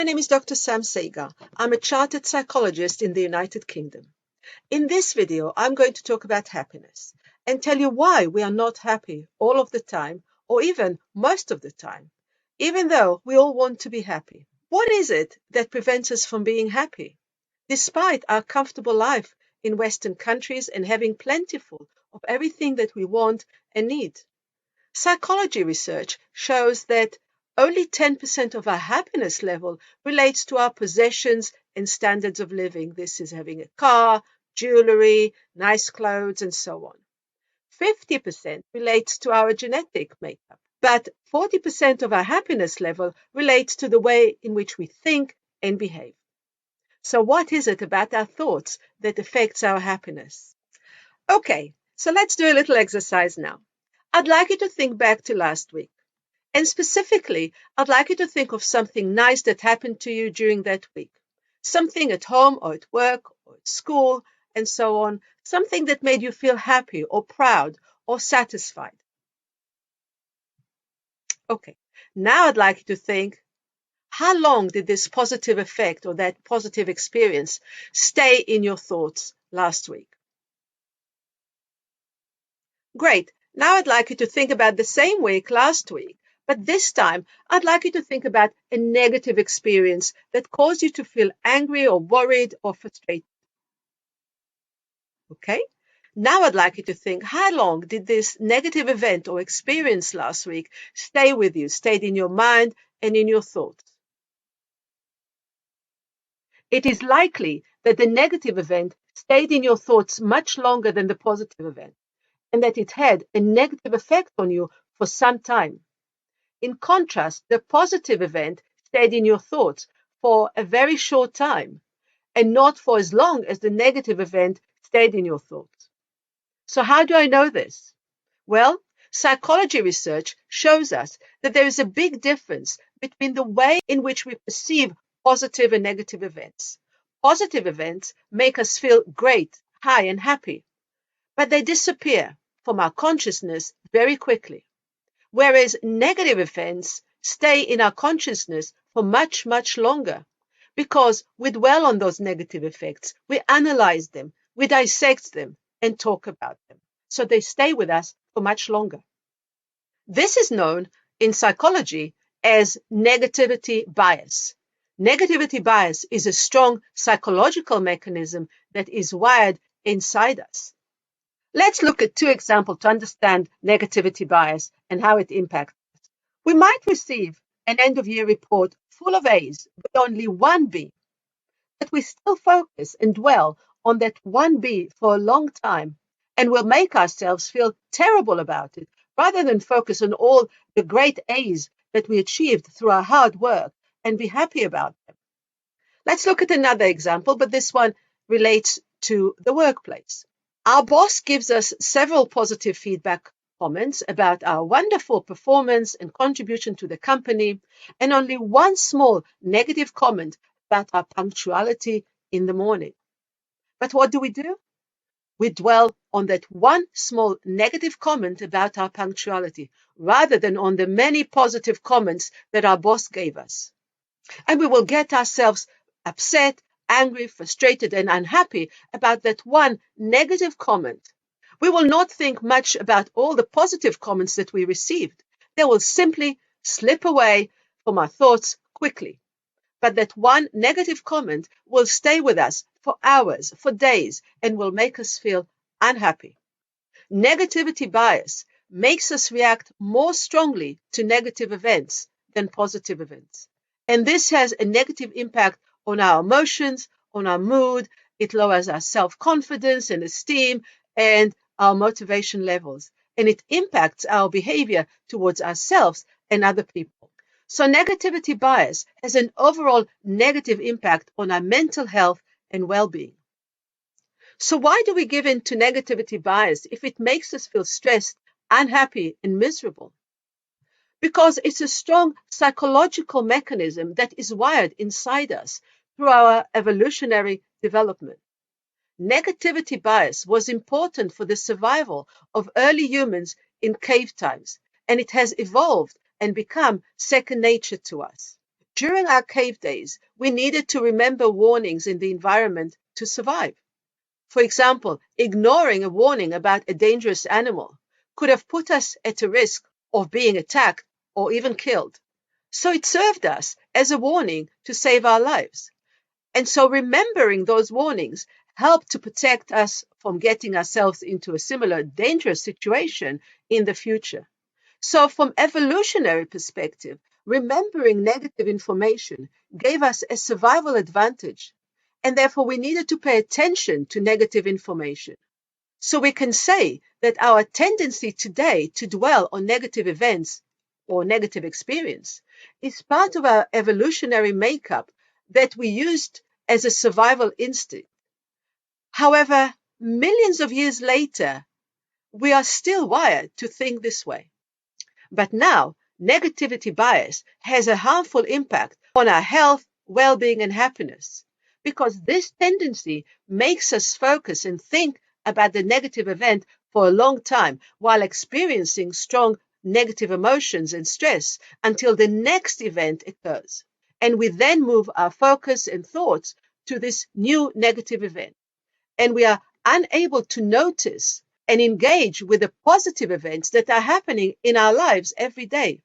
name is Dr. Sam Sagar. I'm a chartered psychologist in the United Kingdom. In this video, I'm going to talk about happiness and tell you why we are not happy all of the time, or even most of the time, even though we all want to be happy. What is it that prevents us from being happy, despite our comfortable life in Western countries and having plentiful of everything that we want and need? Psychology research shows that only 10% of our happiness level relates to our possessions and standards of living. This is having a car, jewelry, nice clothes, and so on. 50% relates to our genetic makeup, but 40% of our happiness level relates to the way in which we think and behave. So what is it about our thoughts that affects our happiness? Okay, so let's do a little exercise now. I'd like you to think back to last week. And specifically, I'd like you to think of something nice that happened to you during that week. Something at home or at work or at school and so on. Something that made you feel happy or proud or satisfied. Okay, now I'd like you to think, how long did this positive effect or that positive experience stay in your thoughts last week? Great. Now I'd like you to think about the same week last week, but this time I'd like you to think about a negative experience that caused you to feel angry or worried or frustrated. Okay? Now I'd like you to think, how long did this negative event or experience last week stay with you, stayed in your mind and in your thoughts? It is likely that the negative event stayed in your thoughts much longer than the positive event, and that it had a negative effect on you for some time. In contrast, the positive event stayed in your thoughts for a very short time and not for as long as the negative event stayed in your thoughts. So how do I know this? Well, psychology research shows us that there is a big difference between the way in which we perceive positive and negative events. Positive events make us feel great, high, and happy, but they disappear from our consciousness very quickly. Whereas negative events stay in our consciousness for much, much longer, because we dwell on those negative effects, we analyze them, we dissect them, and talk about them. So they stay with us for much longer. This is known in psychology as negativity bias. Negativity bias is a strong psychological mechanism that is wired inside us. Let's look at two examples to understand negativity bias and how it impacts us. We might receive an end-of-year report full of A's, but only one B. But we still focus and dwell on that one B for a long time, and will make ourselves feel terrible about it, rather than focus on all the great A's that we achieved through our hard work and be happy about them. Let's look at another example, but this one relates to the workplace. Our boss gives us several positive feedback comments about our wonderful performance and contribution to the company, and only one small negative comment about our punctuality in the morning. But what do? We dwell on that one small negative comment about our punctuality, rather than on the many positive comments that our boss gave us. And we will get ourselves upset, angry, frustrated, and unhappy about that one negative comment. We will not think much about all the positive comments that we received. They will simply slip away from our thoughts quickly. But that one negative comment will stay with us for hours, for days, and will make us feel unhappy. Negativity bias makes us react more strongly to negative events than positive events. And this has a negative impact on our emotions, on our mood. It lowers our self-confidence and esteem and our motivation levels. And it impacts our behavior towards ourselves and other people. So negativity bias has an overall negative impact on our mental health and well-being. So why do we give in to negativity bias if it makes us feel stressed, unhappy, and miserable? Because it's a strong psychological mechanism that is wired inside us through our evolutionary development. Negativity bias was important for the survival of early humans in cave times, and it has evolved and become second nature to us. During our cave days, we needed to remember warnings in the environment to survive. For example, ignoring a warning about a dangerous animal could have put us at a risk of being attacked or even killed. So it served us as a warning to save our lives. And so remembering those warnings helped to protect us from getting ourselves into a similar dangerous situation in the future. So from evolutionary perspective, remembering negative information gave us a survival advantage. And therefore we needed to pay attention to negative information. So we can say that our tendency today to dwell on negative events or negative experience is part of our evolutionary makeup that we used as a survival instinct. However, millions of years later, we are still wired to think this way. But now, negativity bias has a harmful impact on our health, well-being, and happiness because this tendency makes us focus and think about the negative event for a long time while experiencing strong negative emotions and stress until the next event occurs. And we then move our focus and thoughts to this new negative event. And we are unable to notice and engage with the positive events that are happening in our lives every day.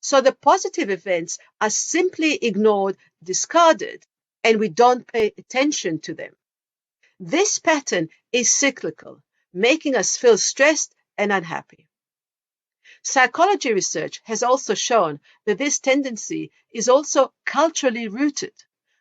So the positive events are simply ignored, discarded, and we don't pay attention to them. This pattern is cyclical, making us feel stressed and unhappy. Psychology research has also shown that this tendency is also culturally rooted.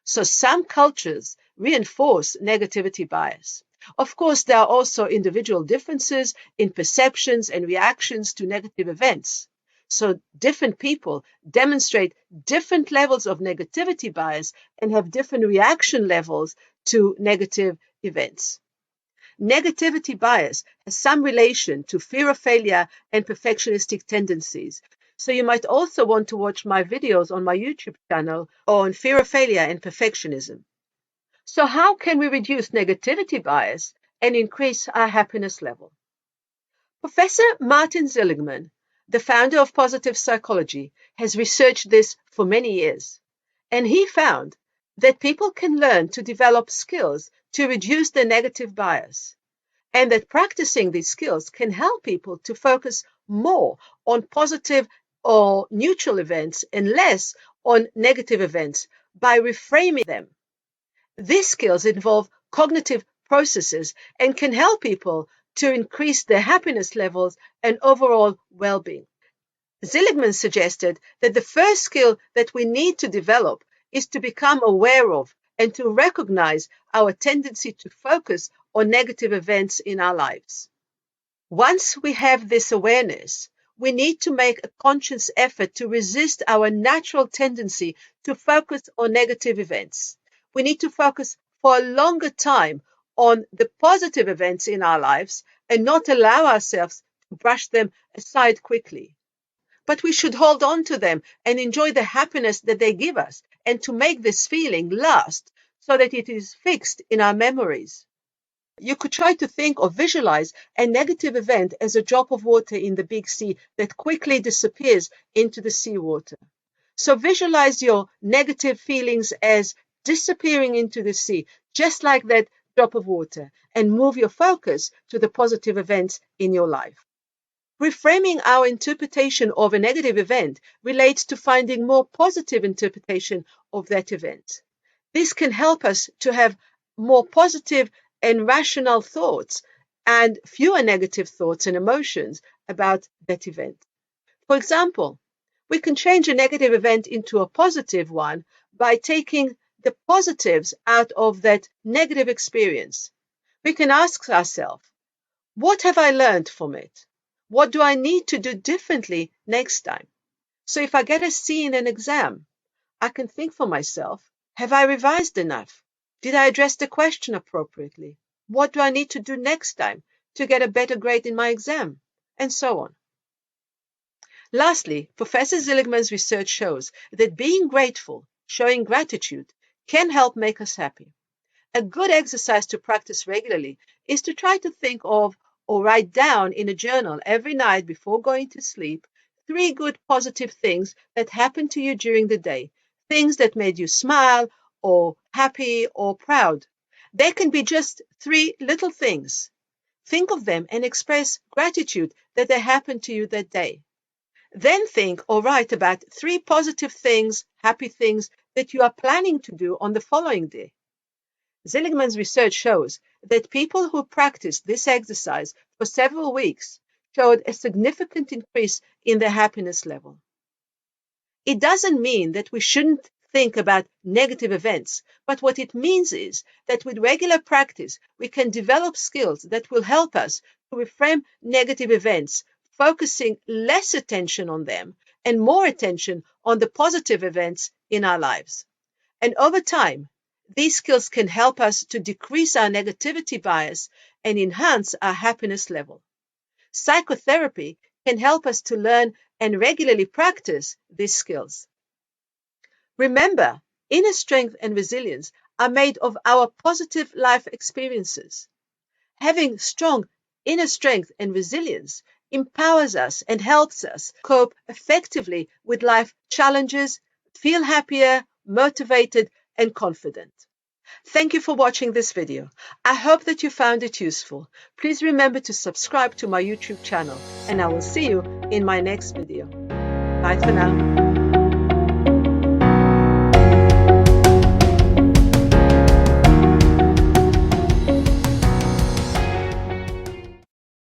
So some cultures reinforce negativity bias. Of course, there are also individual differences in perceptions and reactions to negative events. So different people demonstrate different levels of negativity bias and have different reaction levels to negative events. Negativity bias has some relation to fear of failure and perfectionistic tendencies. So you might also want to watch my videos on my YouTube channel on fear of failure and perfectionism. So how can we reduce negativity bias and increase our happiness level? Professor Martin Seligman, the founder of positive psychology, has researched this for many years. And he found that people can learn to develop skills to reduce their negative bias, and that practicing these skills can help people to focus more on positive or neutral events and less on negative events by reframing them. These skills involve cognitive processes and can help people to increase their happiness levels and overall well-being. Seligman suggested that the first skill that we need to develop is to become aware of and to recognize our tendency to focus on negative events in our lives. Once we have this awareness, we need to make a conscious effort to resist our natural tendency to focus on negative events. We need to focus for a longer time on the positive events in our lives and not allow ourselves to brush them aside quickly. But we should hold on to them and enjoy the happiness that they give us and to make this feeling last so that it is fixed in our memories. You could try to think or visualize a negative event as a drop of water in the big sea that quickly disappears into the seawater. So visualize your negative feelings as disappearing into the sea, just like that drop of water, and move your focus to the positive events in your life. Reframing our interpretation of a negative event relates to finding more positive interpretation of that event. This can help us to have more positive and rational thoughts and fewer negative thoughts and emotions about that event. For example, we can change a negative event into a positive one by taking the positives out of that negative experience. We can ask ourselves, what have I learned from it? What do I need to do differently next time? So if I get a C in an exam, I can think for myself, have I revised enough? Did I address the question appropriately? What do I need to do next time to get a better grade in my exam? And so on. Lastly, Professor Seligman's research shows that being grateful, showing gratitude, can help make us happy. A good exercise to practice regularly is to try to think of or write down in a journal every night before going to sleep 3 good positive things that happened to you during the day, things that made you smile or happy or proud. They can be just three little things. Think of them and express gratitude that they happened to you that day. Then think or write about three positive things, happy things that you are planning to do on the following day. Seligman's research shows that people who practiced this exercise for several weeks showed a significant increase in their happiness level. It doesn't mean that we shouldn't think about negative events, but what it means is that with regular practice, we can develop skills that will help us to reframe negative events, focusing less attention on them and more attention on the positive events in our lives. And over time, these skills can help us to decrease our negativity bias and enhance our happiness level. Psychotherapy can help us to learn and regularly practice these skills. Remember, inner strength and resilience are made of our positive life experiences. Having strong inner strength and resilience empowers us and helps us cope effectively with life challenges, feel happier, motivated, and confident. Thank you for watching this video. I hope that you found it useful. Please remember to subscribe to my YouTube channel, and I will see you in my next video. Bye for now.